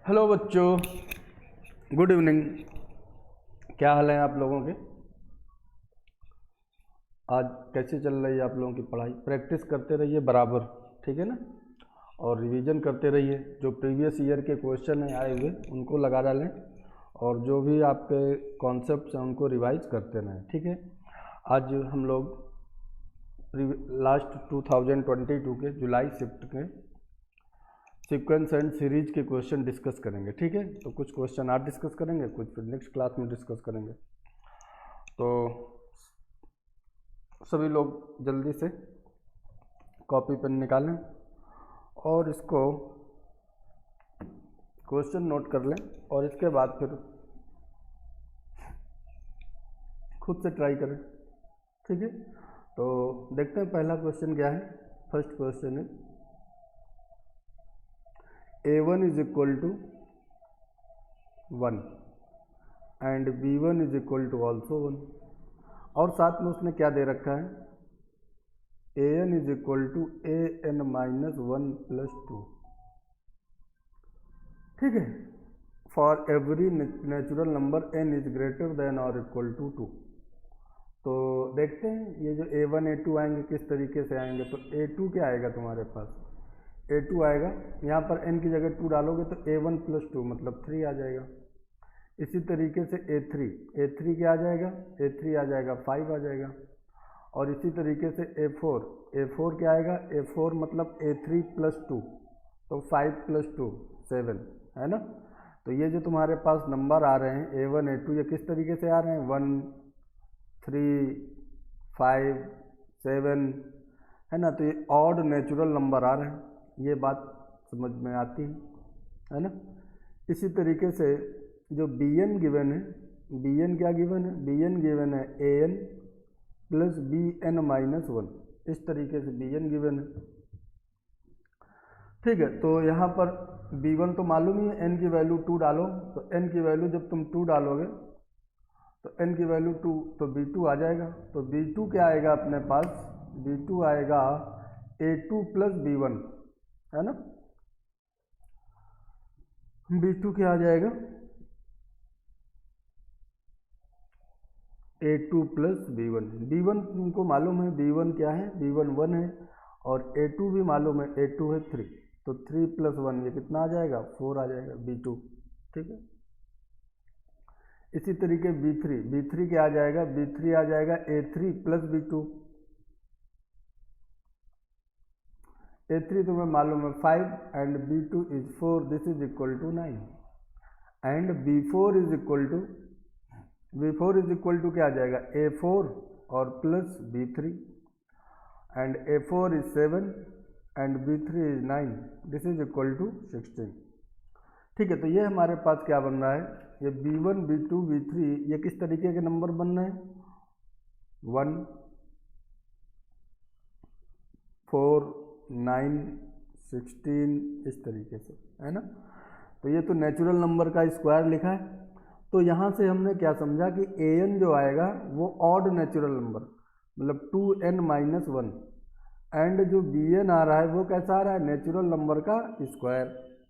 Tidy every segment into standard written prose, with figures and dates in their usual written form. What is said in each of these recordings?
Hello बच्चों, good evening. क्या हाल है आप लोगों के? आज कैसे चल रही है आप लोगों की पढ़ाई? प्रैक्टिस करते रहिए बराबर, ठीक है ना? और रिवीजन करते रहिए। जो प्रीवियस ईयर के क्वेश्चन हैं आए हुए उनको लगा डालें, और जो भी आपके कॉन्सेप्ट्स हैं उनको रिवाइज करते रहें, ठीक है? आज हम लोग लास्ट 2022 के जुलाई शिफ्ट के सीक्वेंस एंड सीरीज के क्वेश्चन डिस्कस करेंगे, ठीक है? तो कुछ क्वेश्चन आज डिस्कस करेंगे, कुछ फिर नेक्स्ट क्लास में डिस्कस करेंगे। तो सभी लोग जल्दी से कॉपी पेन निकालें और इसको क्वेश्चन नोट कर लें, और इसके बाद फिर खुद से ट्राई करें, ठीक है? तो देखते हैं पहला क्वेश्चन क्या है। फर्स्ट क्वेश्चन है A1 is equal to 1 and B1 is equal to also 1, और साथ में उसने क्या दे रखा है, an is equal to an minus 1 plus 2, ठीक है? For every natural number n is greater than और इक्वल टू 2। तो देखते हैं ये जो a1 a2 आएंगे किस तरीके से आएंगे। तो a2 क्या आएगा तुम्हारे पास, a2 आएगा, यहाँ पर n की जगह 2 डालोगे तो a1 प्लस 2 मतलब 3 आ जाएगा। इसी तरीके से a3 क्या आ जाएगा, a3 आ जाएगा 5 आ जाएगा। और इसी तरीके से a4 क्या आएगा, a4 मतलब a3 प्लस 2, तो 5 प्लस 2 7, है ना? तो ये जो तुम्हारे पास नंबर आ रहे हैं a1 a2, ये किस तरीके से आ रहे हैं, 1 3 5 7, है ना? तो ये ऑड नेचुरल नंबर आ रहे हैं, ये बात समझ में आती है ना? इसी तरीके से जो bn गिवन है, bn क्या गिवन है, bn गिवन है an प्लस bn माइनस 1, इस तरीके से bn गिवन है, ठीक है? तो यहाँ पर b1 तो मालूम ही है, n की वैल्यू 2 डालो, तो n की वैल्यू जब तुम 2 डालोगे तो n की वैल्यू 2, तो b2 आ जाएगा। तो b2 क्या आएगा अपने पास, b2 आएगा a2 प्लस b1, है ना? b2 क्या आ जाएगा, a2 प्लस b1। b1 तुमको मालूम है, b1 क्या है, b1 1 है, और a2 भी मालूम है, a2 है 3, तो 3 प्लस 1 ये कितना आ जाएगा, 4 आ जाएगा b2, ठीक है? इसी तरीके b3 क्या आ जाएगा, b3 आ जाएगा a3 प्लस b2, a3 तुम्हें मालूम है 5 and b2 is 4, this is equal to 9, and b4 is equal to क्या आ जाएगा, a4 और plus b3, and a4 is 7 and b3 is 9, this is equal to 16, ठीक है? तो ये हमारे पास क्या बन रहा है, ये b1 b2 b3 ये किस तरीके के नंबर बन रहे हैं, 1 4 9 16, इस तरीके से, है ना? तो ये तो नेचुरल नंबर का स्क्वायर लिखा है। तो यहाँ से हमने क्या समझा कि an जो आएगा वो ऑड नेचुरल नंबर, मतलब 2n माइनस 1, एंड जो bn आ रहा है वो कैसा आ रहा है, नेचुरल नंबर का स्क्वायर,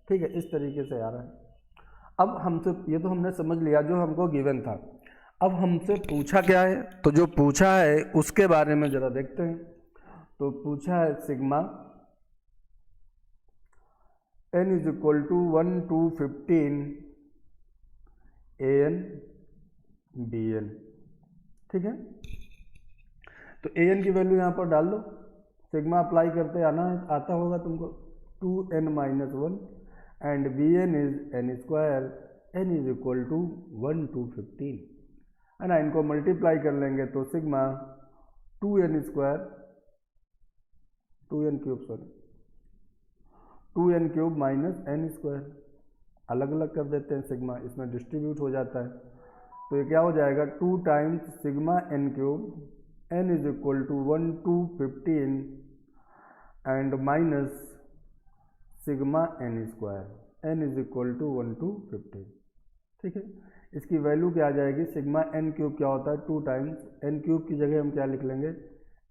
ठीक है? इस तरीके से आ रहा है। अब हमसे ये तो हमने समझ लिया जो हमको गिवन था। अब हमसे पूछा क्या है, तो जो पूछा है उसके बारे में ज़रा देखते हैं। तो पूछा है sigma n is equal to 1 to 15 an bn, ठीक है? तो an की वैल्यू यहाँ पर डाल दो, सिग्मा अप्लाई करते आता होगा तुमको, 2n minus 1 and bn is n square, n is equal to 1 to 15, है ना? इनको मल्टीप्लाई कर लेंगे तो sigma 2n square 2n cube sorry 2n cube minus n square, अलग अलग कर देते हैं सिग्मा, इसमें डिस्ट्रीब्यूट हो जाता है। तो ये क्या हो जाएगा, 2 times sigma n cube, n is equal to 1 to 15 and minus sigma n square, n is equal to 1 to 15, ठीक है? इसकी वैल्यू क्या आ जाएगी, सिग्मा n क्यूब क्या होता है, 2 टाइम्स n क्यूब की जगह हम क्या लिख लेंगे,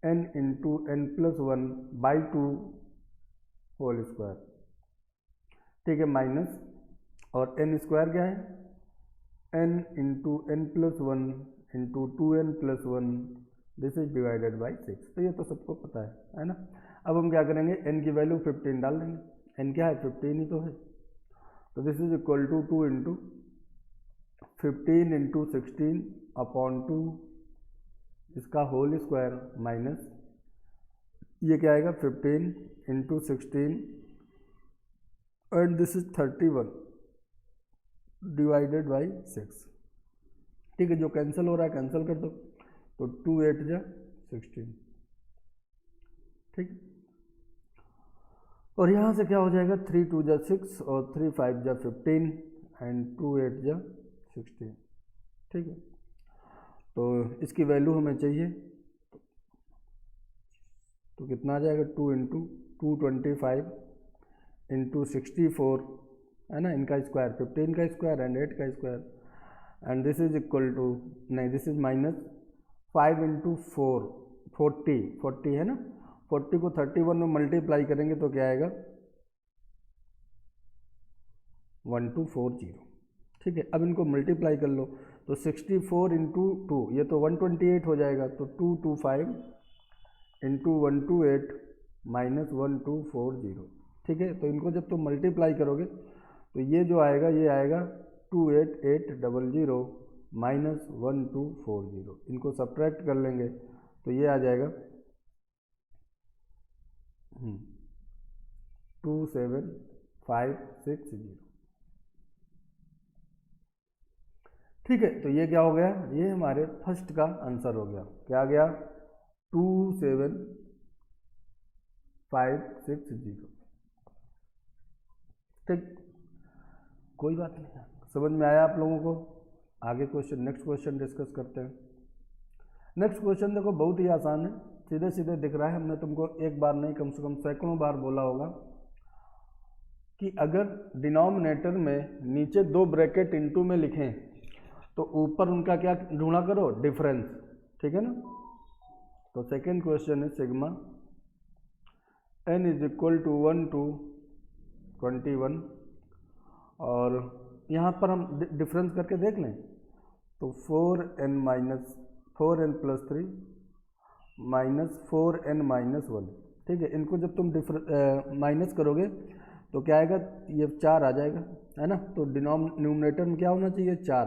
n into n plus 1 by 2 whole square, ठीक है? माइनस और एन स्क्वायर क्या है, n into n plus one into 2n plus one, this is divided by 6। तो ये तो सबको पता है ना। अब हम क्या करेंगे, n की वैल्यू 15 डाल देंगे, n क्या है 15 ही तो है। तो this is equal to 2 into 15 into 16 upon 2 इसका होल स्क्वायर माइनस ये क्या आएगा 15 into 16 and this is 31 divided by 6। ठीक है, जो कैंसिल हो रहा है कैंसिल कर दो, तो 2 8 जा 16। ठीक, और यहाँ से क्या हो जाएगा 3 2 जा 6 और 3 5 जा 15 एंड 2 8 जा 16। ठीक है, तो इसकी वैल्यू हमें चाहिए, तो कितना आ जाएगा 2 इंटू 225 इंटू 64 है ना, इनका स्क्वायर 15 का स्क्वायर एंड 8 का square and this is equal to, नहीं दिस इज माइनस 5 इंटू 4 40 है ना, 40 को 31 में मल्टीप्लाई करेंगे तो क्या आएगा 1240। ठीक है, अब इनको मल्टीप्लाई कर लो, तो 64 इंटू 2 ये तो 128 हो जाएगा, तो 225 इंटू 128 माइनस 1240। ठीक है, तो इनको जब तुम मल्टीप्लाई करोगे तो ये जो आएगा ये आएगा 28800 माइनस 1240। इनको सब्ट्रैक्ट कर लेंगे तो ये आ जाएगा 27560। ठीक है, तो ये क्या हो गया, ये हमारे फर्स्ट का आंसर हो गया। क्या आ गया 27560। ठीक, कोई बात नहीं, समझ में आया आप लोगों को। आगे क्वेश्चन, नेक्स्ट क्वेश्चन डिस्कस करते हैं। नेक्स्ट क्वेश्चन देखो बहुत ही आसान है, सीधे सीधे दिख रहा है। हमने तुमको एक बार नहीं कम से कम सैकड़ों बार बोला होगा कि अगर डिनोमिनेटर में नीचे 2 ब्रैकेट इनटू में लिखें तो ऊपर उनका क्या ढूंढा करो, डिफरेंस। ठीक है ना, तो सेकेंड क्वेश्चन है sigma n is equal to 1 to 21 और यहाँ पर हम डिफरेंस करके देख लें तो 4n plus 3 minus 4n minus 1। ठीक है, इनको जब तुम माइनस करोगे तो क्या आएगा, ये 4 आ जाएगा है ना। तो न्यूमरेटर में क्या होना चाहिए 4,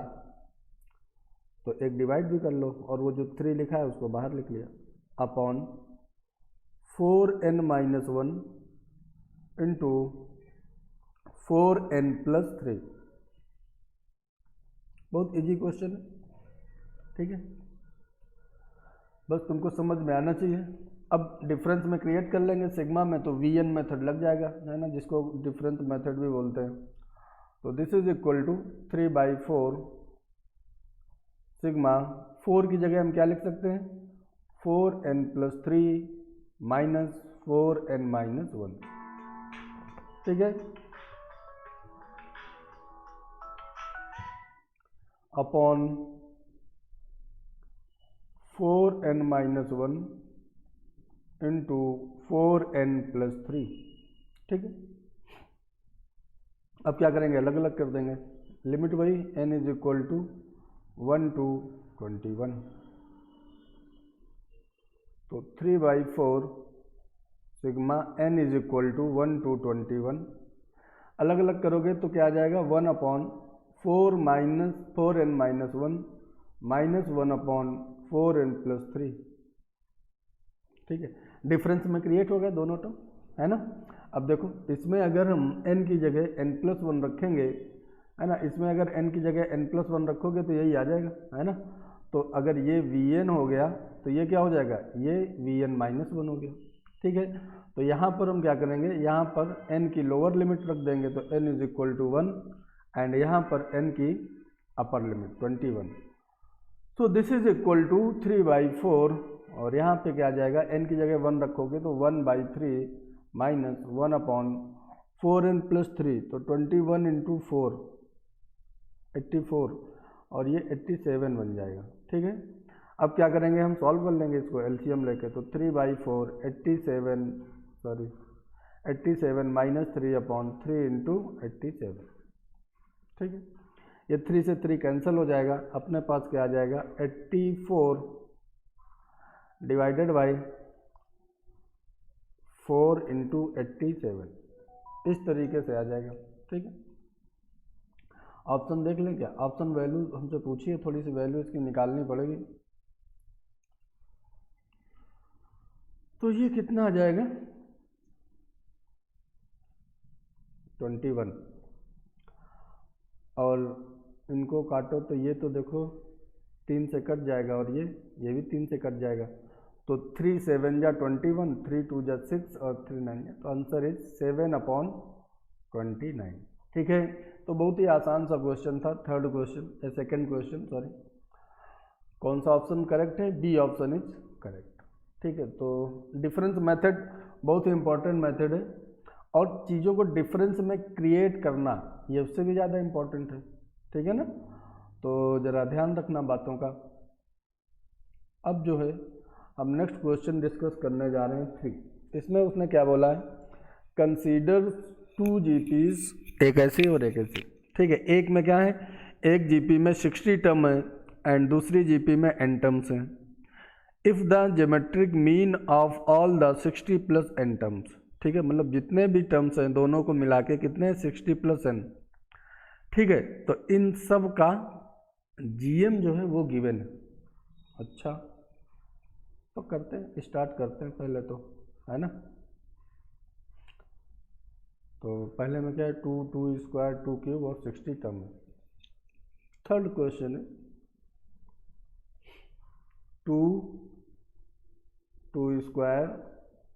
तो एक डिवाइड भी कर लो और वो जो 3 लिखा है उसको बाहर लिख लिया, upon 4n minus 1 into 4n plus 3। बहुत इजी क्वेश्चन है। ठीक है, बस तुमको समझ में आना चाहिए। अब डिफरेंस में क्रिएट कर लेंगे सिग्मा में, तो वीएन मेथड लग जाएगा है ना, जिसको डिफरेंस मेथड भी बोलते हैं। तो this is equal to 3/4 sigma, 4 की जगह हम क्या लिख सकते हैं 4n plus 3 minus 4n minus 1। ठीक है, upon 4n minus 1 into 4n plus 3। ठीक है, अब क्या करेंगे, अलग अलग कर देंगे, लिमिट वही n is equal to 1 to 21। तो 3/4 sigma n is equal to 1 to 21। अलग अलग करोगे तो क्या आ जाएगा 1 upon 4 minus 4n minus 1 minus 1 upon 4n plus 3। ठीक है, डिफरेंस में क्रिएट हो गया दोनों टर्म है ना। अब देखो इसमें अगर हम n की जगह n प्लस 1 रखेंगे है ना, इसमें अगर n की जगह n प्लस 1 रखोगे तो यही आ जाएगा है ना। तो अगर ये vn हो गया तो ये क्या हो जाएगा, ये vn माइनस 1 हो गया। ठीक है, तो यहाँ पर हम क्या करेंगे, यहाँ पर n की लोअर लिमिट रख देंगे तो n is equal to 1 and यहाँ पर n की upper limit 21। So this is equal to 3/4 और यहाँ पे क्या आ जाएगा, n की जगह 1 रखोगे तो 1/3 माइनस 1 अपॉन 4n प्लस 3, तो 21 इंटू 4 84 और ये 87 बन जाएगा। ठीक है, अब क्या करेंगे, हम सॉल्व कर लेंगे इसको एलसीएम लेके, तो 3/4 87 माइनस 3 अपॉन 3 इंटू 87। ठीक है, ये 3 से 3 कैंसिल हो जाएगा, अपने पास क्या आ जाएगा 84 डिवाइडेड बाई 4 इंटू 87, इस तरीके से आ जाएगा। ठीक है, ऑप्शन देख लें क्या, ऑप्शन वैल्यू हमसे पूछी है, थोड़ी सी वैल्यू इसकी निकालनी पड़ेगी। तो ये कितना आ जाएगा 21, और इनको काटो तो ये तो देखो 3 से कट जाएगा और ये भी 3 से कट जाएगा, तो 3 7 जा 21, 3 2 जा 6 और 3 9 जा, तो आंसर इज 7/29। ठीक है, तो बहुत ही आसान सा क्वेश्चन था, third question second question sorry. कौन सा ऑप्शन करेक्ट है, बी ऑप्शन इज करेक्ट। ठीक है, तो डिफरेंस मेथड बहुत ही इंपॉर्टेंट मेथड है, और चीज़ों को डिफरेंस में क्रिएट करना ये उससे भी ज़्यादा इम्पोर्टेंट है। ठीक है ना, तो ज़रा ध्यान रखना बातों का। अब जो है हम नेक्स्ट क्वेश्चन डिस्कस करने जा रहे हैं 3। इसमें उसने क्या बोला है, कंसीडर 2 जीपीज, एक ऐसी और एक ऐसी। ठीक है, एक में क्या है, एक जीपी में 60 टर्म है एंड दूसरी जीपी में n टर्म्स हैं। If the geometric mean of all the 60 plus n terms, ठीक है, मतलब जितने भी टर्म्स हैं दोनों को मिला के कितने 60 प्लस n। ठीक है, तो इन सब का जीएम जो है वो गिवन है। अच्छा, तो करते हैं, स्टार्ट करते हैं पहले तो, है ना। तो पहले में क्या है, 2 2 स्क्वायर 2 क्यूब और 60 टर्म है। थर्ड क्वेश्चन है 2 2 स्क्वायर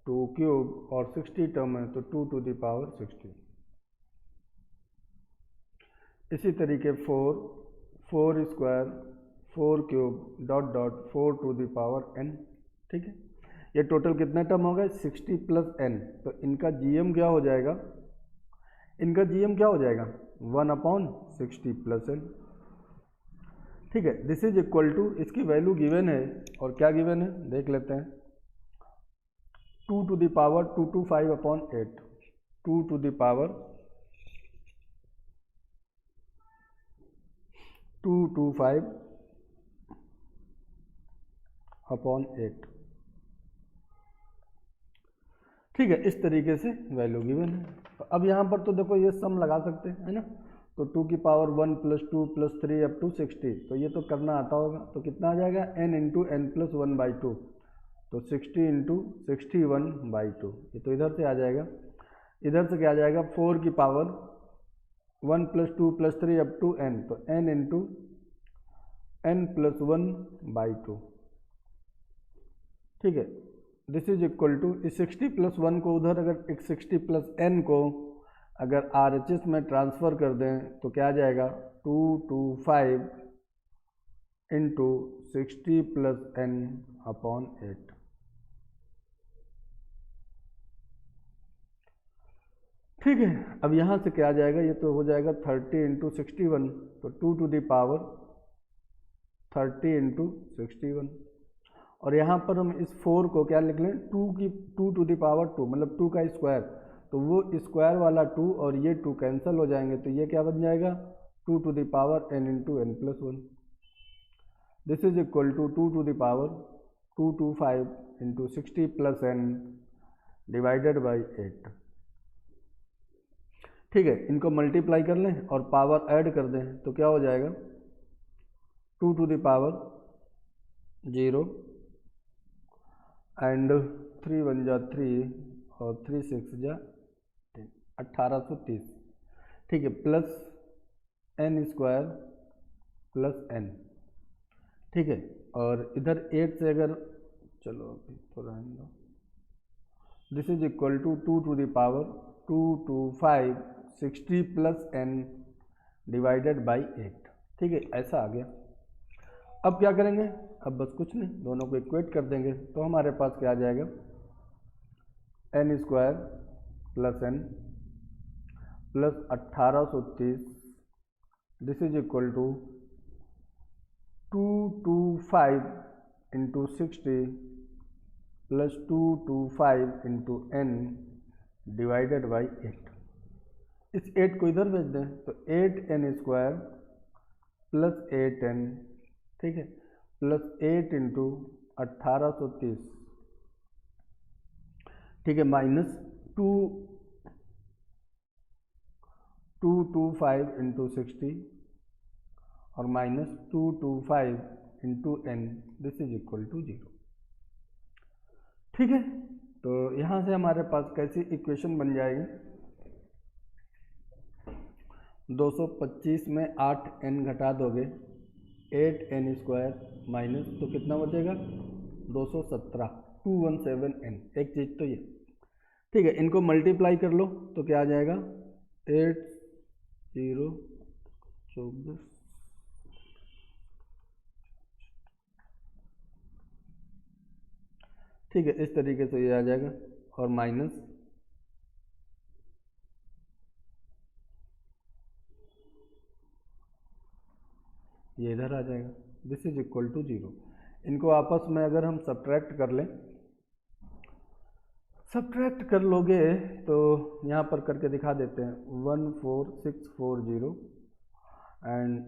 2 क्यूब और 60 टर्म है, तो 2 टू द पावर 60। इसी तरीके 4 4 square 4 cube dot dot 4 to the power n। ठीक है, ये टोटल कितना टर्म हो गए 60 प्लस n, तो इनका जीएम क्या हो जाएगा, इनका जीएम क्या हो जाएगा 1/60 प्लस n। ठीक है, दिस इज इक्वल टू, इसकी वैल्यू गिवन है, और क्या गिवन है देख लेते हैं, 2 to the power 225/8, 2 to the power 225/8। ठीक है, इस तरीके से वैल्यू गिवन है। तो अब यहाँ पर तो देखो ये सम लगा सकते हैं, है ना, तो 2 की पावर 1 + 2 + 3 अप टू 60, तो ये तो करना आता होगा, तो कितना आ जाएगा n इंटू n + 1/2, तो 60 इंटू 61/2, ये तो इधर से आ जाएगा, इधर से क्या आ जाएगा 4 की पावर 1 + 2 + 3 अप टू n, तो n इंटू n + 1/2। ठीक है, दिस इज इक्वल टू, इस 60 + 1 को उधर, अगर एक 60 + n को अगर RHS में ट्रांसफ़र कर दें तो क्या आ जाएगा 225 इंटू 60 + n/8। ठीक है, अब यहाँ से क्या आ जाएगा, ये तो हो जाएगा 30 इंटू 61, तो 2 टू द पावर 30 इंटू 61, और यहाँ पर हम इस 4 को क्या लिख लें 2 टू द पावर 2, मतलब 2 का स्क्वायर, तो वो स्क्वायर वाला 2 और ये 2 कैंसिल हो जाएंगे, तो ये क्या बन जाएगा 2 to the power n into n + 1। This is equal to 2 to the power 225 into 60 + n divided by 8। ठीक है, इनको मल्टीप्लाई कर लें और पावर ऐड कर दें, तो क्या हो जाएगा 2 टू द पावर 0 एंड 3 1 जा 3 और 3 6 जा 1830। ठीक है, plus n square plus n। ठीक है, और इधर 8 से अगर, चलो अभी थोड़ा दो, this is equal to 2 to the power 225 60 + n divided by 8। ठीक है, ऐसा आ गया। अब क्या करेंगे, अब बस कुछ नहीं, दोनों को इक्वेट कर देंगे, तो हमारे पास क्या आ जाएगा n square plus n plus 1830, this is equal to 225 into 60 plus 225 into n divided by 8। इस 8 को इधर भेज दें तो 8n² प्लस 8n, ठीक है, प्लस 8 इंटू 1830, ठीक है, माइनस 225 इंटू 60 और minus 225 into n, this is equal to 0। ठीक है, तो यहाँ से हमारे पास कैसी इक्वेशन बन जाएगी, 225 में 8n घटा दोगे 8n² माइनस, तो कितना बचेगा 217, 217n, एक चीज़ तो ये। ठीक है, इनको मल्टीप्लाई कर लो तो क्या आ जाएगा 8 0 24, ठीक है, इस तरीके से ये आ जाएगा और माइनस ये इधर आ जाएगा, दिस इज इक्वल टू 0। इनको आपस में अगर हम सब्ट्रैक्ट कर लें, सब्ट्रैक्ट कर लोगे तो यहाँ पर करके दिखा देते हैं, 14640 एंड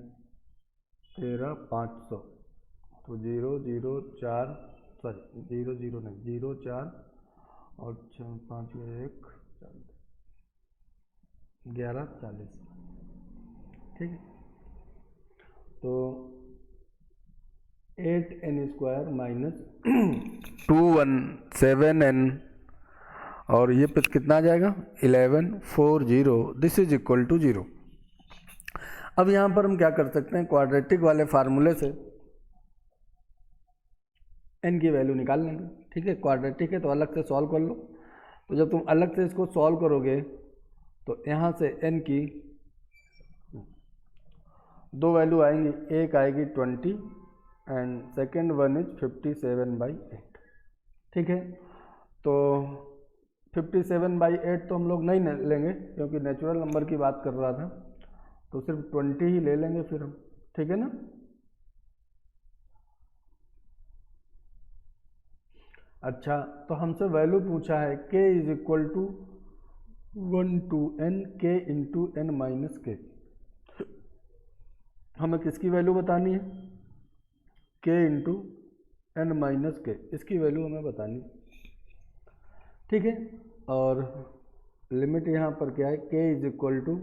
13,500, तो 0 0 4, सॉरी 0 0 नहीं, 0 4 और 5 1 11 40, ठीक है, तो 8n² माइनस 217n और ये पे कितना आ जाएगा 1140, दिस इज इक्वल टू 0। अब यहाँ पर हम क्या कर सकते हैं, क्वाड्रेटिक वाले फार्मूले से n की वैल्यू निकाल लेंगे। ठीक है, क्वाड्रेटिक है तो अलग से सॉल्व कर लो, तो जब तुम अलग से इसको सॉल्व करोगे तो यहाँ से n की दो वैल्यू आएंगी, एक आएगी 20 एंड सेकेंड वन इज 57/8। ठीक है, तो 57/8 तो हम लोग नहीं लेंगे क्योंकि नेचुरल नंबर की बात कर रहा था, तो सिर्फ 20 ही ले लेंगे फिर हम। ठीक है ना, अच्छा, तो हमसे वैल्यू पूछा है k is equal to 1 to n k into n minus k. हमें किसकी वैल्यू बतानी है, k इंटू एन माइनस के, इसकी वैल्यू हमें बतानी है। ठीक है, और लिमिट यहाँ पर क्या है, k is equal to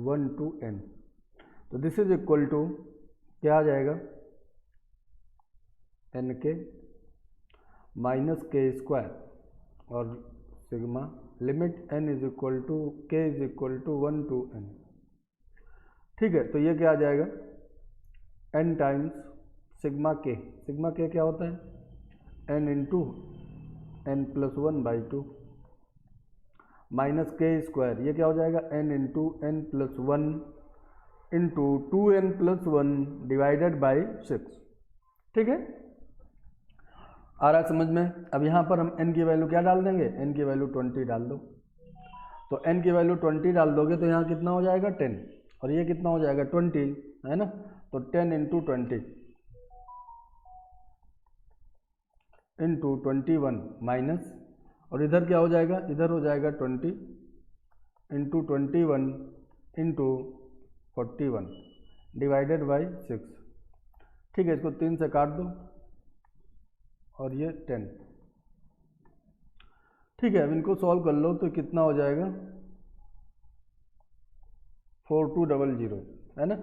1 to n, तो दिस इज इक्वल टू क्या आ जाएगा n k minus k square और sigma limit n is equal to k is equal to 1 to n। ठीक है, तो ये क्या आ जाएगा n times sigma k, sigma k क्या होता है n into n plus 1/2 minus k square, ये क्या हो जाएगा n into n plus 1 into 2n plus 1 divided by 6। ठीक है, आ रहा है समझ में। अब यहाँ पर हम n की वैल्यू क्या डाल देंगे, n की वैल्यू 20 डाल दो, तो n की वैल्यू 20 डाल दोगे तो यहाँ कितना हो जाएगा 10 और ये कितना हो जाएगा 20, है ना, तो 10 इंटू 20 इंटू 21 माइनस, और इधर क्या हो जाएगा, इधर हो जाएगा 20 इंटू 21 इंटू 41 डिवाइडेड बाई 6। ठीक है, इसको 3 से काट दो और ये 10। ठीक है, अब इनको सॉल्व कर लो तो कितना हो जाएगा 4200, है ना,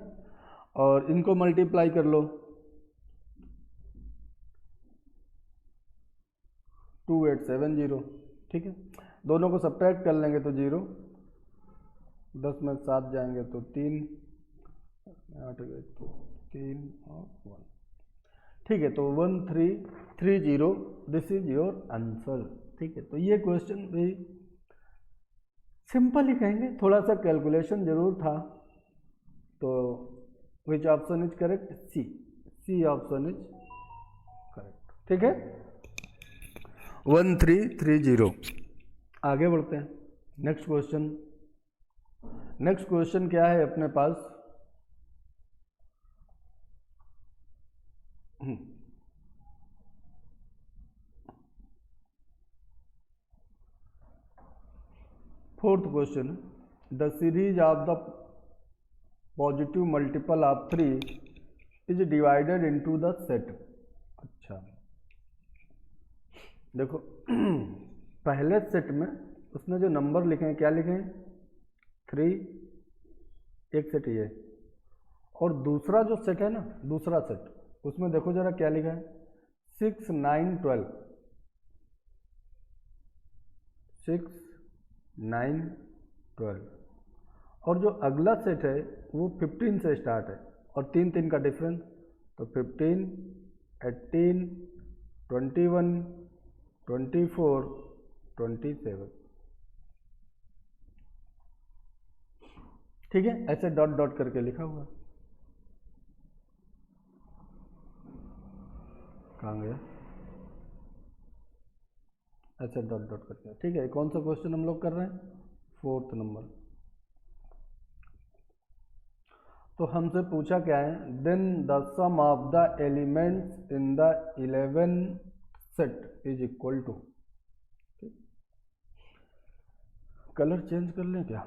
और इनको मल्टीप्लाई कर लो 2870। ठीक है, दोनों को सब्ट्रैक्ट कर लेंगे तो 0, 10 में 7 जाएंगे तो 3, 8 गए तो 3 और 1। ठीक है, तो 1330, दिस इज योर आंसर। ठीक है, तो ये क्वेश्चन भी सिंपल ही कहेंगे, थोड़ा सा कैलकुलेशन जरूर था, तो which option is correct, C option is correct. ठीक है, 1330। आगे बढ़ते हैं, नेक्स्ट क्वेश्चन। नेक्स्ट क्वेश्चन क्या है अपने पास, fourth question. The series of the positive multiple of 3 is divided into the set. अच्छा देखो पहले सेट में उसने जो नंबर लिखे हैं क्या लिखे हैं 3, एक सेट ये, और दूसरा जो सेट है ना दूसरा सेट उसमें देखो जरा क्या लिखा है 6, 9, 12, 6, 9, 12, और जो अगला सेट है वो 15 से स्टार्ट है और 3 3 का डिफरेंस, तो 15, 18, 21, 24, 27। ठीक है, ऐसे डॉट डॉट करके लिखा हुआ है। कहाँ गया, ऐसे डॉट डॉट करके। ठीक है, कौन सा क्वेश्चन हम लोग कर रहे हैं 4th नंबर। तो हमसे पूछा क्या है, then the sum of the elements in the 11 set is equal to. Colour change कर लें क्या,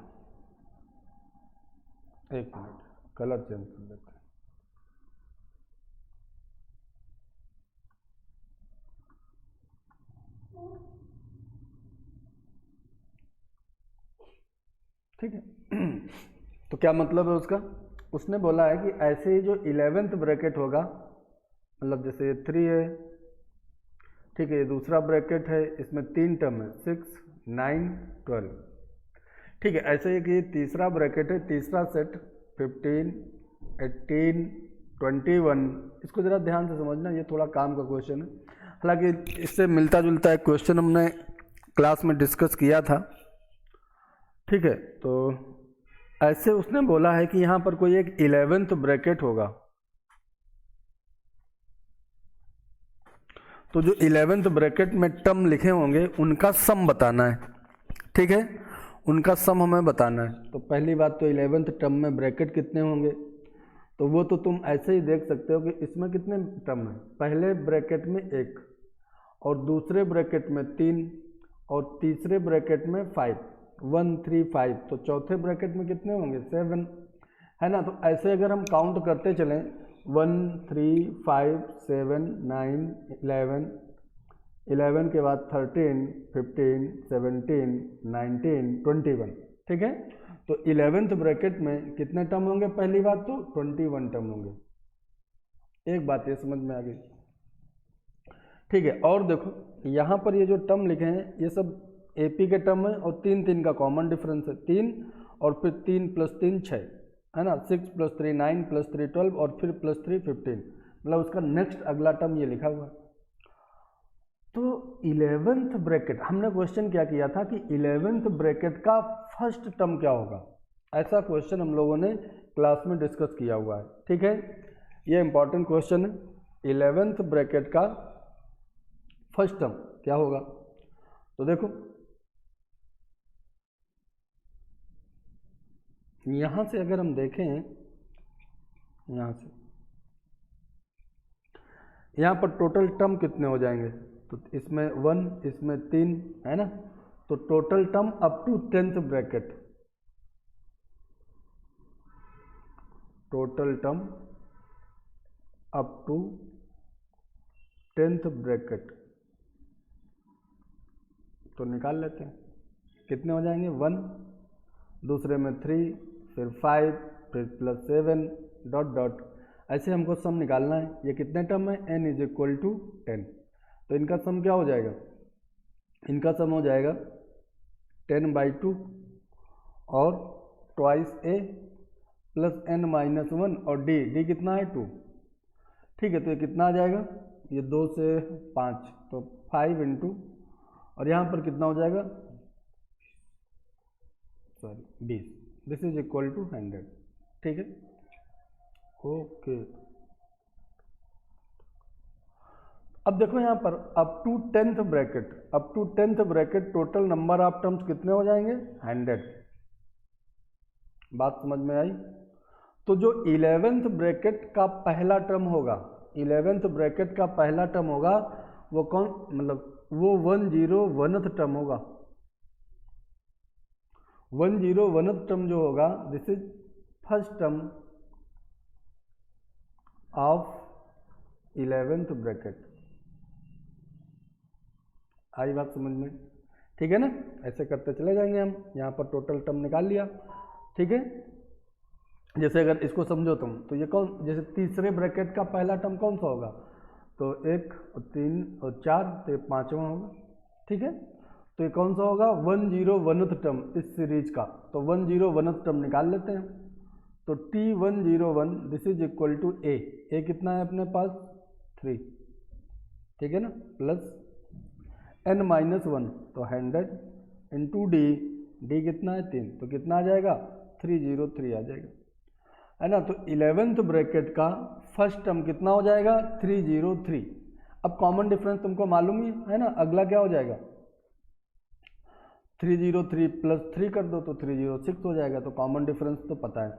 एक मिनट कलर चेंज कर लेते हैं। ठीक है तो क्या मतलब है उसका, उसने बोला है कि ऐसे ही जो 11th ब्रैकेट होगा, मतलब जैसे ये 3 है, ठीक है, ये दूसरा ब्रैकेट है, इसमें 3 टर्म है 6, 9, 12, ठीक है। ऐसे ही कि ये तीसरा ब्रैकेट है, तीसरा सेट 15, 18, 21, इसको ज़रा ध्यान से समझना, ये थोड़ा काम का क्वेश्चन है। हालांकि इससे मिलता जुलता एक क्वेश्चन हमने क्लास में डिस्कस किया था। ठीक है, तो ऐसे उसने बोला है कि यहाँ पर कोई एक 11th ब्रैकेट होगा, तो जो 11th ब्रैकेट में टर्म लिखे होंगे उनका सम बताना है। ठीक है, उनका सम हमें बताना है। तो पहली बात तो 11th टर्म में ब्रैकेट कितने होंगे, तो वो तो तुम ऐसे ही देख सकते हो कि इसमें कितने टर्म है, पहले ब्रैकेट में 1 और दूसरे ब्रैकेट में 3 और तीसरे ब्रैकेट में 5, 1, 3, 5, तो चौथे ब्रैकेट में कितने होंगे 7, है ना। तो ऐसे अगर हम काउंट करते चलें 1, 3, 5, 7, 9, 11 के बाद 13, 15, 17, 19, 21। ठीक है, तो 11th ब्रैकेट में कितने टर्म होंगे, पहली बात तो 21 टर्म होंगे। एक बात ये समझ में आ गई। ठीक है, और देखो यहाँ पर ये जो टर्म लिखे हैं ये सब एपी के टर्म है और 3 3 का कॉमन डिफरेंस है, 3 और फिर 3 + 3 6, है ना, 6 + 3 9 + 3 12 और फिर +3 15, मतलब उसका नेक्स्ट अगला टर्म ये लिखा हुआ है। तो 11th ब्रैकेट, हमने क्वेश्चन क्या किया था कि 11th ब्रैकेट का फर्स्ट टर्म क्या होगा, ऐसा क्वेश्चन हम लोगों ने क्लास में डिस्कस किया हुआ है। ठीक है, ये इंपॉर्टेंट क्वेश्चन है, 11th ब्रैकेट का फर्स्ट टर्म क्या होगा। तो देखो यहां से अगर हम देखें, यहां से यहां पर टोटल टर्म कितने हो जाएंगे, तो इसमें 1, इसमें 3, है ना, तो total term up to 10th bracket, total term up to 10th bracket, तो निकाल लेते हैं कितने हो जाएंगे, 1, दूसरे में 3, फिर 5, फिर +7 डॉट डॉट, ऐसे हमको सम निकालना है। ये कितने टर्म है, n = 10, तो इनका सम क्या हो जाएगा, इनका सम हो जाएगा 10/2 और ट्वाइस a + n-1 और d कितना है 2। ठीक है, तो ये कितना आ जाएगा, ये 2 से 5 तो 5 × और यहाँ पर कितना हो जाएगा, sorry 20, this is equal to 100। ठीक है, ओके। अब देखो यहाँ पर up to 10th bracket, up to 10th bracket total number of terms कितने हो जाएंगे 100। बात समझ में आई। तो जो 11th ब्रैकेट का पहला टर्म होगा, 11th ब्रैकेट का पहला टर्म होगा वो कौन, मतलब वो 101th टर्म होगा, 101th टर्म जो होगा this is first term of 11th bracket. आई बात समझ में? ठीक है ना, ऐसे करते चले जाएंगे हम। यहाँ पर टोटल टर्म निकाल लिया, ठीक है। जैसे अगर इसको समझो तुम तो ये कौन, जैसे तीसरे ब्रैकेट का पहला टर्म कौन सा होगा, तो 1 और 3 और 4, तो 5वां होगा, ठीक है। तो ये कौन सा होगा, 101th टर्म इस सीरीज का। तो 101th टर्म निकाल लेते हैं। तो T101 this is equal to a कितना है अपने पास 3, ठीक है ना, प्लस n-1 तो 100 इंटू डी कितना है 3, तो कितना आ जाएगा 303 आ जाएगा, है ना। तो 11th ब्रैकेट का फर्स्ट टर्म कितना हो जाएगा 303। अब कॉमन डिफरेंस तुमको मालूम ही है ना, अगला क्या हो जाएगा 303 प्लस 3 कर दो तो 306 हो जाएगा। तो कॉमन डिफरेंस तो पता है,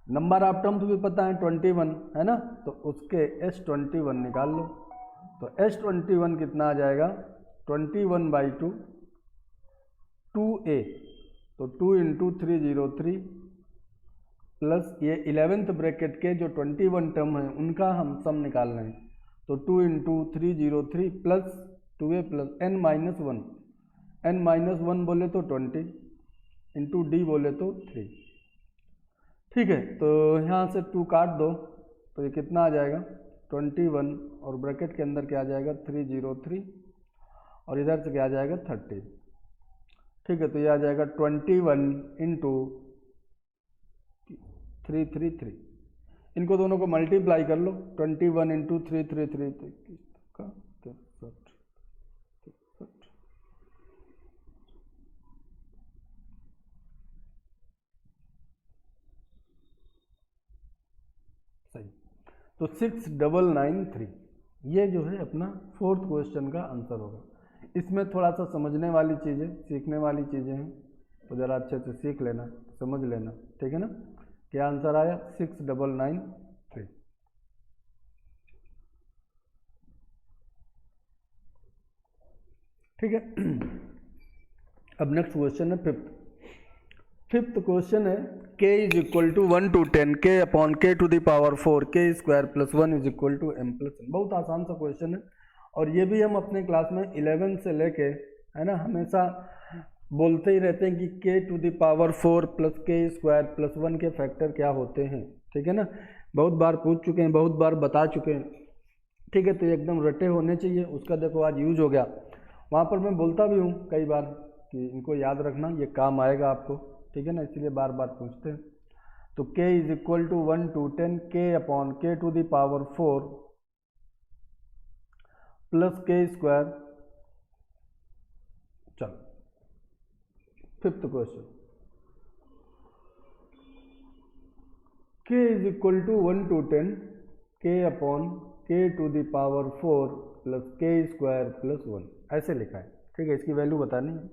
नंबर ऑफ टर्म्स भी पता है 21 है ना, तो उसके S21 निकाल लो। तो S21 कितना आ जाएगा 21/2 2a, तो 2 इंटू 303 प्लस ये 11th ब्रैकेट के जो 21 टर्म है उनका हम सम निकाल रहे हैं। तो 2 into 303 plus 2a plus n-1 बोले तो 20 इंटू डी बोले तो 3, ठीक है। तो यहाँ से 2 काट दो तो ये कितना आ जाएगा 21 और ब्रैकेट के अंदर क्या आ जाएगा 303 और इधर से क्या आ जाएगा 30, ठीक है। तो ये आ जाएगा 21 इंटू 333, इनको दोनों को मल्टीप्लाई कर लो। 21 इंटू 333 का 63 सही। तो 6993 ये जो है अपना 4th क्वेश्चन का आंसर होगा। इसमें थोड़ा सा समझने वाली चीज़ें, सीखने वाली चीज़ें हैं, तो ज़रा अच्छे से सीख लेना, समझ लेना, ठीक है ना। क्या आंसर आया 6993, ठीक है। अब नेक्स्ट क्वेश्चन है फिफ्थ क्वेश्चन है k is equal to 1 to 10 k upon k to the power 4 k square plus 1 is equal to m plus 1। बहुत आसान सा क्वेश्चन है और ये भी हम अपने क्लास में 11 से लेके है ना हमेशा बोलते ही रहते हैं कि k to the power 4 plus k square plus 1 के फैक्टर क्या होते हैं, ठीक है ना। बहुत बार पूछ चुके हैं, बहुत बार बता चुके हैं, ठीक है। तो एकदम रटे होने चाहिए, उसका देखो आज यूज हो गया। वहाँ पर मैं बोलता भी हूँ कई बार कि इनको याद रखना, ये काम आएगा आपको, ठीक है ना, इसलिए बार बार पूछते हैं। तो k is equal to 1 to 10 k upon k to the power 4 plus k square. चलो fifth question, k is equal to 1 to 10 k upon k to the power 4 plus k square plus 1 ऐसे लिखा है, ठीक है। इसकी value बतानी है,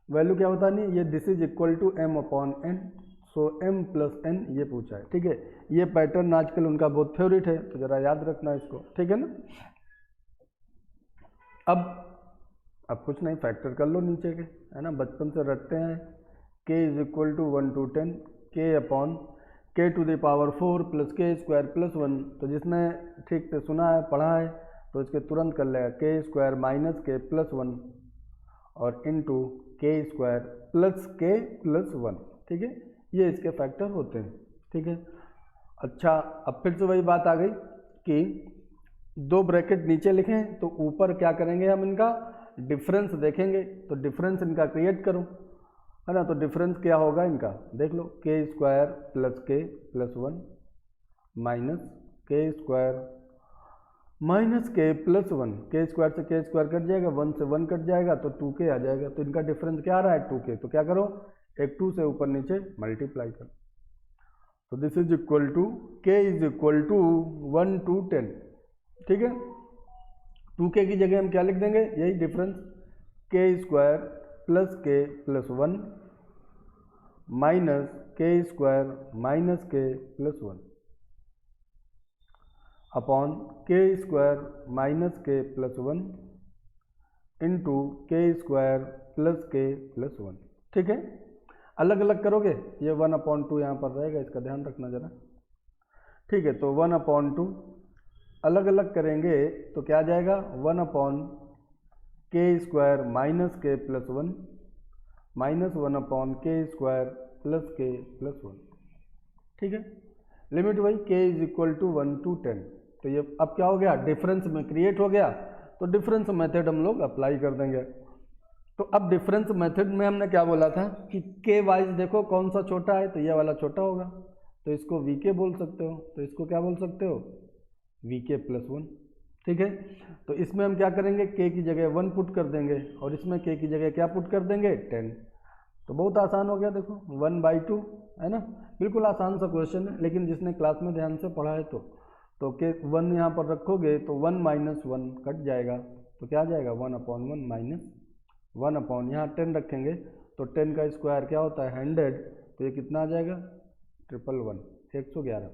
value क्या बतानी है, ये this is equal to m upon n, so m plus n ये पूछा है, ठीक है। ये पैटर्न आजकल उनका बहुत फेवरेट है, तो जरा याद रखना इसको, ठीक है ना। अब कुछ नहीं, फैक्टर कर लो नीचे के, है ना, बचपन से रटते हैं। k is equal to 1 to 10 k upon k to the power 4 plus k square plus 1। तो जिसने ठीक से सुना है, पढ़ा है, तो इसके तुरंत कर लेगा k square minus k plus 1 और into k square plus k plus 1, ठीक है। ये इसके फैक्टर होते हैं, ठीक है। अच्छा, अब फिर से वही बात आ गई कि दो ब्रैकेट नीचे लिखें तो ऊपर क्या करेंगे, हम इनका डिफरेंस देखेंगे। तो डिफरेंस इनका क्रिएट करो, है ना। तो डिफरेंस क्या होगा इनका, देख लो, k square plus k plus 1 minus k square minus k plus 1, k square से k स्क्वायर कट जाएगा, 1 से 1 कट जाएगा, तो 2k आ जाएगा। तो इनका डिफरेंस क्या आ रहा है 2k, तो क्या करो, एक 2 से ऊपर नीचे मल्टीप्लाई करो। तो this is equal to k is equal to 1 to 10, ठीक है। 2k की जगह हम क्या लिख देंगे, यही difference, k square plus k plus 1 minus k square minus k plus 1 upon k square minus k plus 1 into k square plus k plus 1, ठीक है। अलग अलग करोगे ये 1/2 यहाँ पर रहेगा, इसका ध्यान रखना जरा। ठीक है, तो 1/2 अलग अलग करेंगे तो क्या आ जाएगा 1/k² minus k plus 1 minus 1/k² plus k plus 1। ठीक है, लिमिट वही k is equal to 1 to 10। तो ये अब क्या हो गया, डिफरेंस में क्रिएट हो गया, तो डिफरेंस मेथड हम लोग अप्लाई कर देंगे। तो अब डिफरेंस मेथड में हमने क्या बोला था कि k वाइज देखो कौन सा छोटा है, तो ये वाला छोटा होगा, तो इसको vk बोल सकते हो, तो इसको क्या बोल सकते हो vk प्लस 1। ठीक है, तो इसमें हम क्या करेंगे k की जगह 1 पुट कर देंगे और इसमें k की जगह क्या पुट कर देंगे 10। तो बहुत आसान हो गया, देखो 1/2 है ना, बिल्कुल आसान सा क्वेश्चन है, लेकिन जिसने क्लास में ध्यान से पढ़ा है तो के 1 यहाँ पर रखोगे तो 1 माइनस 1 कट जाएगा, तो क्या आ जाएगा 1/1 माइनस 1 यहाँ 10 रखेंगे तो 10 का स्क्वायर क्या होता है 100, तो ये कितना आ जाएगा 111।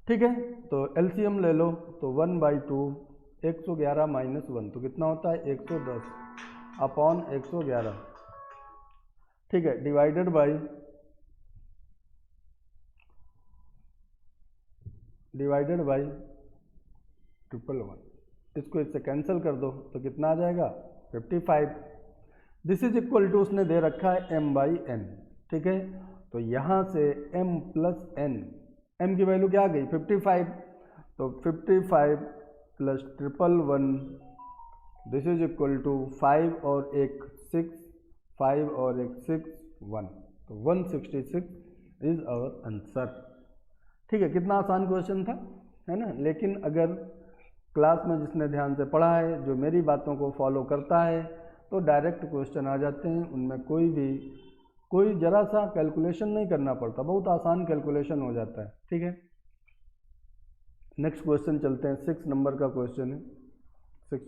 ठीक है, तो एलसीएम ले लो, तो 1/2 111 माइनस 1 तो कितना होता है 110 अपॉन 111। ठीक है, डिवाइडेड बाई 111, इसको इससे कैंसिल कर दो तो कितना आ जाएगा 55। दिस इज इक्वल टू उसने दे रखा है m/n। ठीक है, तो यहाँ से m प्लस n, m की वैल्यू क्या आ गई 55, तो 55 plus 111 this is equal to 5 और 1 6, 5 और 1 6 1, तो 166 इज आवर आंसर। ठीक है, कितना आसान क्वेश्चन था, है ना। लेकिन अगर क्लास में जिसने ध्यान से पढ़ा है, जो मेरी बातों को फॉलो करता है, तो डायरेक्ट क्वेश्चन आ जाते हैं, उनमें कोई जरा सा कैलकुलेशन नहीं करना पड़ता, बहुत आसान कैलकुलेशन हो जाता है। ठीक है, नेक्स्ट क्वेश्चन चलते हैं, 6 नंबर का क्वेश्चन है। 6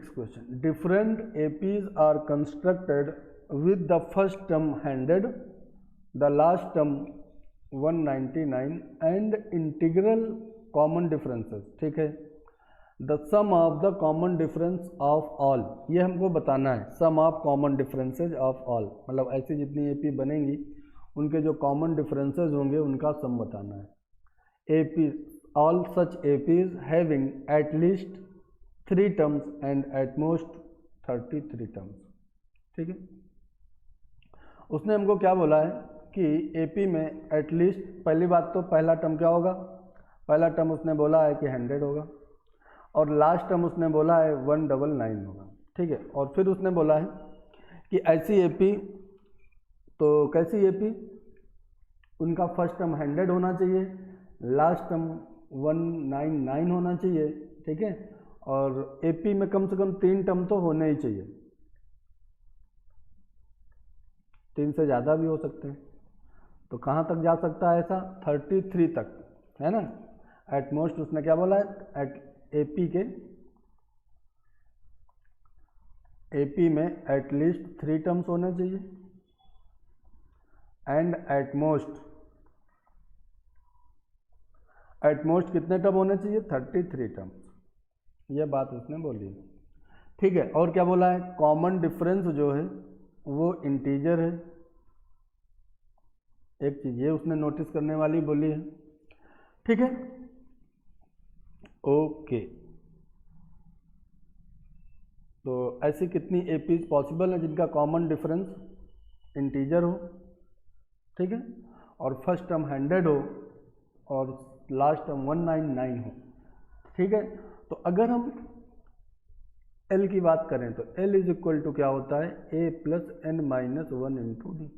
question, different APs are constructed with the first term 100, the last term 199 and integral common differences. ठीक है, the sum of the common difference of all, ये हमको बताना है, sum of common differences of all, मतलब ऐसी जितनी एपी बनेंगी उनके जो कॉमन डिफरेंसेज होंगे उनका सम बताना है। AP, all such APs having at least 3 terms and at most 33 terms. ठीक है, उसने हमको क्या बोला है कि एपी में एटलीस्ट, पहली बात तो पहला टर्म क्या होगा, पहला टर्म उसने बोला है कि 100 होगा, और लास्ट टर्म उसने बोला है 199 होगा। ठीक है, और फिर उसने बोला है कि ऐसी एपी, तो कैसी एपी, उनका फर्स्ट टर्म 100 होना चाहिए, लास्ट टर्म 199 होना चाहिए। ठीक है, और एपी में कम से कम 3 टर्म तो होने ही चाहिए, 3 से ज़्यादा भी हो सकते हैं। तो कहाँ तक जा सकता है ऐसा, 33 तक, है ना। एट मोस्ट उसने क्या बोला है, एट एपी में एट लीस्ट 3 टर्म्स होने चाहिए, एंड एट मोस्ट कितने टर्म होने चाहिए 33 टर्म्स, यह बात उसने बोली है। ठीक है, और क्या बोला है, कॉमन डिफरेंस जो है वो इंटीजर है, एक चीज ये उसने नोटिस करने वाली बोली है। ठीक है, ओके, तो ऐसी कितनी एपीज पॉसिबल है जिनका कॉमन डिफरेंस इंटीजर हो। ठीक है, और फर्स्ट टर्म 100 हो और लास्ट टर्म 199 हो। ठीक है, तो अगर हम एल की बात करें तो एल इज इक्वल टू क्या होता है a plus n minus 1 into d.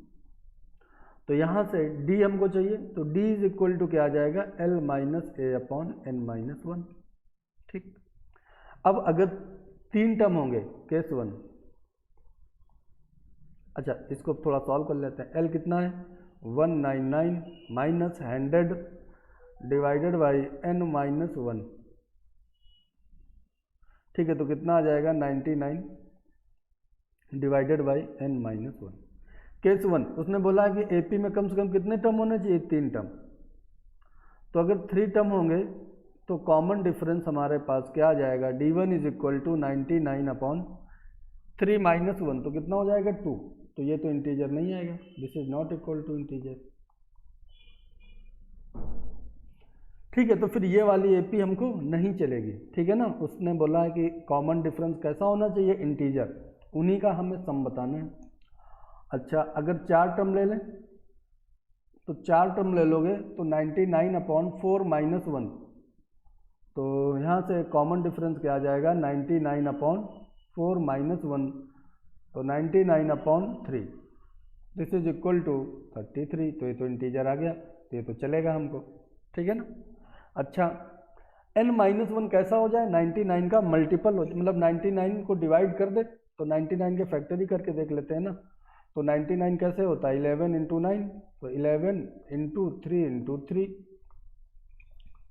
तो यहाँ से d हमको चाहिए, तो d इज इक्वल टू क्या आ जाएगा l माइनस ए अपॉन एन माइनस 1। ठीक, अब अगर 3 टर्म होंगे केस 1, अच्छा इसको थोड़ा सॉल्व कर लेते हैं। l कितना है 199 minus 100 divided by n minus 1। ठीक है, तो कितना आ जाएगा 99 divided by n minus 1। Case 1 उसने बोला है कि एपी में कम से कम कितने टर्म होने चाहिए 3 टर्म, तो अगर 3 टर्म होंगे तो कॉमन डिफरेंस हमारे पास क्या आ जाएगा d1 is equal to 99 upon 3 minus 1 तो कितना हो जाएगा 2, तो ये तो इंटीजर नहीं आएगा, this is not equal to integer. ठीक है, तो फिर ये वाली एपी हमको नहीं चलेगी, ठीक है ना। उसने बोला है कि कॉमन डिफरेंस कैसा होना चाहिए, इंटीजर, उन्हीं का हमें सम बताना है। अच्छा, अगर 4 टर्म ले लें तो 4 टर्म ले लोगे तो 99/4 माइनस 1, तो यहाँ से कॉमन डिफरेंस क्या आ जाएगा 99/4 माइनस 1, तो 99/3, दिस इज इक्वल टू 33, तो ये तो इंटीजर आ गया, तो ये तो चलेगा हमको, ठीक है ना। अच्छा, n-1 कैसा हो जाए, 99 का मल्टीपल हो, मतलब 99 को डिवाइड कर दे तो 99 के फैक्टरी करके देख लेते हैं ना। तो 99 कैसे होता है, 11 × 9, तो 11 × 3 × 3,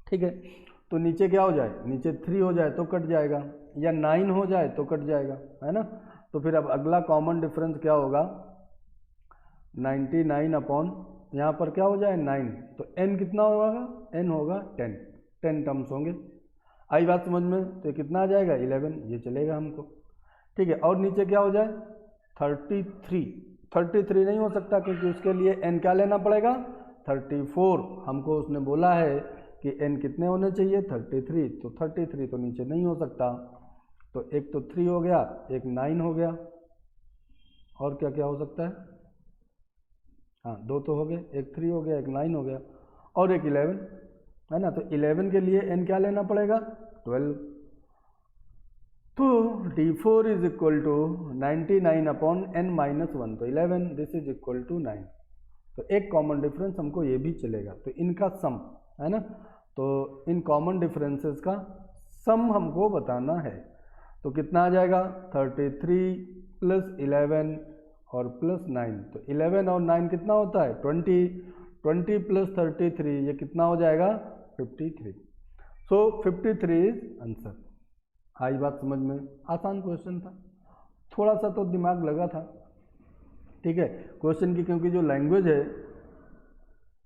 ठीक है। तो नीचे क्या हो जाए, नीचे 3 हो जाए तो कट जाएगा, या 9 हो जाए तो कट जाएगा, है ना। तो फिर अब अगला कॉमन डिफरेंस क्या होगा, 99 अपॉन यहाँ पर क्या हो जाए 9, तो n कितना होगा, n होगा 10 टर्म्स होंगे। आई बात समझ में, तो कितना आ जाएगा 11, ये चलेगा हमको, ठीक है। और नीचे क्या हो जाए 33 नहीं हो सकता, क्योंकि उसके लिए n क्या लेना पड़ेगा 34, हमको उसने बोला है कि n कितने होने चाहिए 33, तो 33 तो नीचे नहीं हो सकता, तो एक तो 3 हो गया, एक 9 हो गया, और क्या क्या हो सकता है, हाँ 2 तो हो गए, एक 3 हो गया, एक 9 हो गया, और एक 11, है ना। तो 11 के लिए n क्या लेना पड़ेगा 12, तो d4 is equal to 99/n-1, तो 11, दिस इज इक्वल टू 9, तो एक कॉमन डिफरेंस हमको ये भी चलेगा, तो इनका सम, है ना। तो इन कॉमन डिफरेंसेस का सम हमको बताना है, तो कितना आ जाएगा 33 + 11 और +9, तो 11 और 9 कितना होता है 20 + 33 ये कितना हो जाएगा 53, सो 53 इज आंसर। आई बात समझ में, आसान क्वेश्चन था, थोड़ा सा तो दिमाग लगा था, ठीक है। क्वेश्चन की क्योंकि जो लैंग्वेज है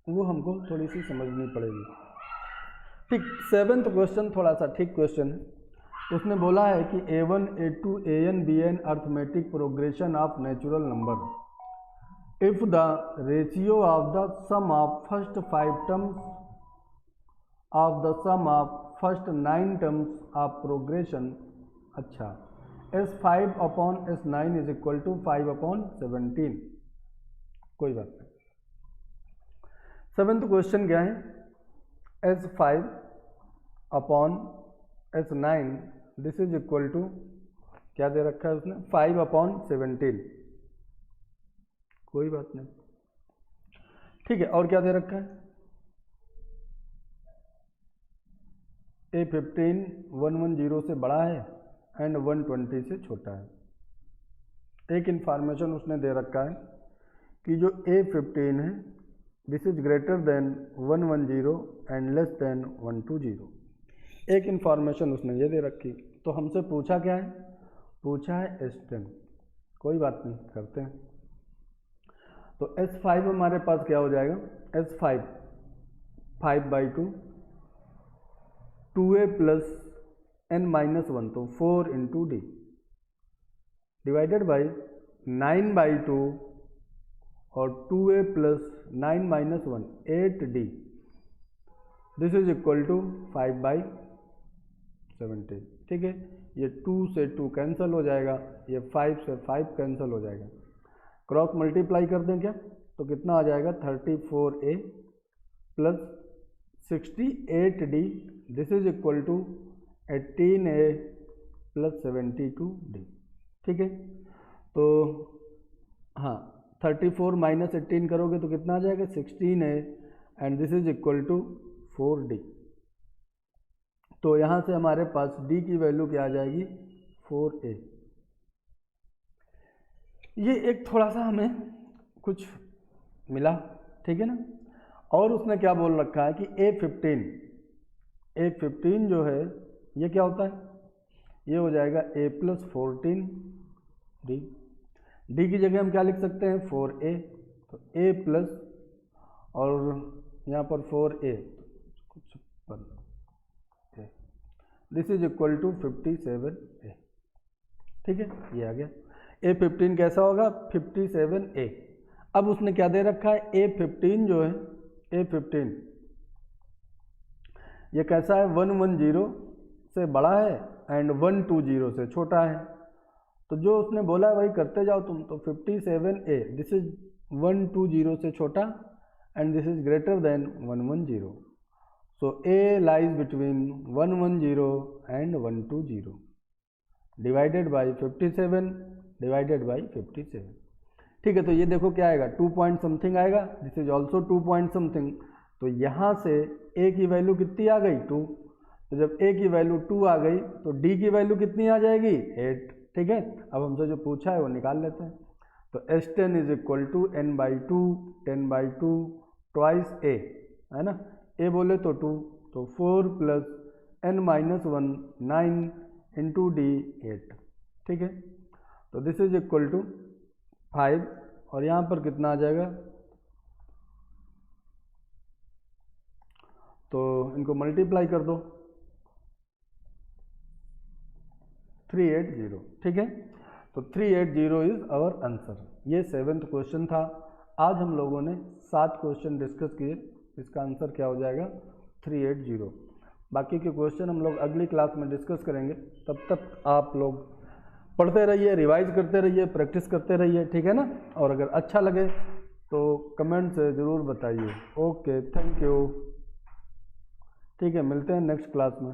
वो हमको थोड़ी सी समझनी पड़ेगी, ठीक। 7th क्वेश्चन थोड़ा सा ठीक क्वेश्चन है, उसने बोला है कि a1 a2 an bn arithmetic progression of natural number if the ratio of the sum of first 5 terms of the sum of first 9 terms of progression, अच्छा, S5/S9 इज इक्वल टू 5/17, कोई बात नहीं। 7th question क्या है, S5/S9 this is equal to क्या दे रखा है उसने 5/17, कोई बात नहीं, ठीक है। और क्या दे रखा है A15 110 से बड़ा है एंड 120 से छोटा है। एक इंफॉर्मेशन उसने दे रखा है कि जो A15 है this is greater then 110 and less than 120, एक इंफॉर्मेशन उसने ये दे रखी। तो हमसे पूछा क्या है, पूछा है S10, कोई बात नहीं करते हैं। तो S5 हमारे पास क्या हो जाएगा, S5 5/2 2a + n-1, तो 4 × d डिवाइडेड बाई 9/2 और 2a + 9-1 8d, this is equal to 5/17, ठीक है। ये 2 से 2 कैंसिल हो जाएगा, ये 5 से 5 कैंसिल हो जाएगा, क्रॉस मल्टीप्लाई कर दें क्या, तो कितना आ जाएगा 34a + 68d, this is equal to 18a + 72d, ठीक है। तो हाँ 34 - 18 करोगे तो कितना आ जाएगा 16a and this is equal to 4d, तो यहाँ से हमारे पास d की वैल्यू क्या आ जाएगी 4a। ये एक थोड़ा सा हमें कुछ मिला, ठीक है ना। और उसने क्या बोल रखा है कि A15 जो है ये क्या होता है, ये हो जाएगा a + 14d, d की जगह हम क्या लिख सकते हैं 4a, तो a प्लस और यहाँ पर 4a, this is equal to 57a, ठीक है, ये आ गया। A15 कैसा होगा 57A। अब उसने क्या दे रखा है A15 जो है A15 ये कैसा है 110 से बड़ा है एंड 120 से छोटा है। तो जो उसने बोला है वही करते जाओ तुम। तो 57A दिस इज 120 से छोटा and this is greater then 110। So A lies between 110 and 120 divided by 57 divided by 57। ठीक है, तो ये देखो क्या आएगा 2 पॉइंट समथिंग आएगा, this is also 2 point something. तो यहाँ से A की वैल्यू कितनी आ गई 2। तो जब A की वैल्यू 2 आ गई तो D की वैल्यू कितनी आ जाएगी 8। ठीक है, अब हमसे जो पूछा है वो निकाल लेते हैं। तो S10 is equal to n/2 10/2 twice A है ना। A बोले तो 2, तो 4 प्लस n-1 9 इंटू D 8। ठीक है, तो दिस इज इक्वल टू 5 और यहाँ पर कितना आ जाएगा, तो इनको मल्टीप्लाई कर दो 380। ठीक है, तो 380 इज आवर आंसर। ये 7th क्वेश्चन था। आज हम लोगों ने 7 क्वेश्चन डिस्कस किए, इसका आंसर क्या हो जाएगा 380। बाकी के क्वेश्चन हम लोग अगली क्लास में डिस्कस करेंगे। तब तक आप लोग पढ़ते रहिए, रिवाइज करते रहिए, प्रैक्टिस करते रहिए। ठीक है ना, और अगर अच्छा लगे तो कमेंट से ज़रूर बताइए। Okay, thank you. ठीक है, मिलते हैं नेक्स्ट क्लास में।